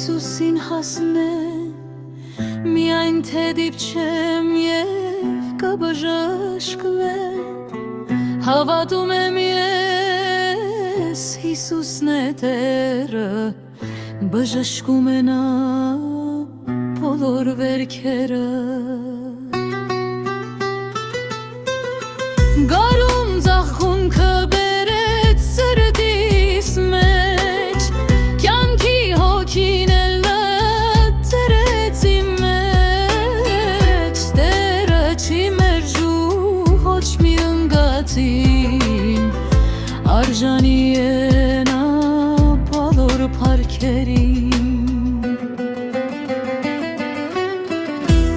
Հիսուսին հասնեմ միայն թե դիպչեմ և կբժշկվեմ Հավատում եմ ես Հիսուսն է Տերը բժշկում է նա բոլոր վերքերը Գարուն ծաղկունքը բերեց սրտիս մեջ Կյանքի հոգին էլ լտրեց իմ մեջ Տերը չի մերժու ոչ մի ընգացին Արժանի է նա բոլոր փառքերին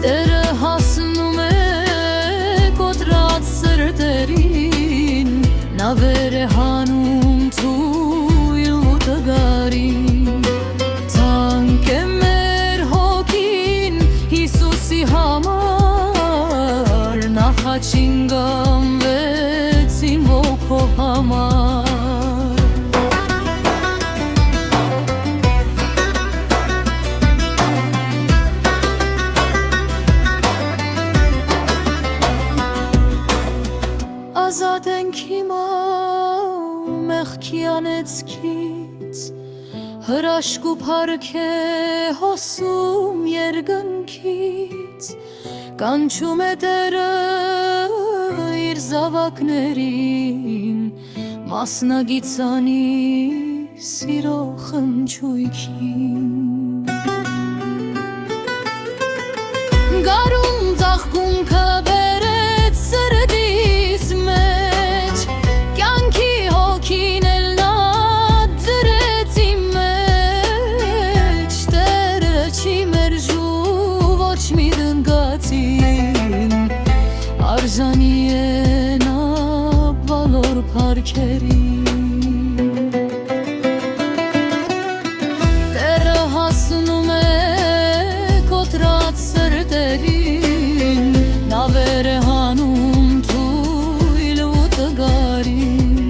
Տերը հասնում է կոտրած սրտերին Նա վեր է հանում թույլ ու տգարին Թանկ է մեր հոգին Հիսուսի համար Նախաչին գամվեց իմ ոգու համար Ազատ ենք հիմա մեղքի անեծքից Հրաշք ու փառք է հոսում երկնքից Կանչում է Տերը իր զավակներին Մասնագիծ անի սիրո խնջույքին Գարուն ծաղկունքը բերեց սրտիս մեջ Կյանքի հոգին էլ նա դրեց իմ մեջ Տերը չի մերժու ոչ մի դնգացին Արժանի է նա բոլոր փառքերին Տերը հասնում է կոտրած սրտերին Նա վեր է հանում թույլ ու տգարին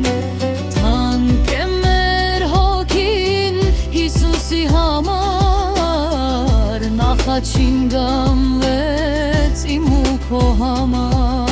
Թանկ է մեր հոգին Հիսուսի համար Նախաչին գամվեց իմ ու քո համար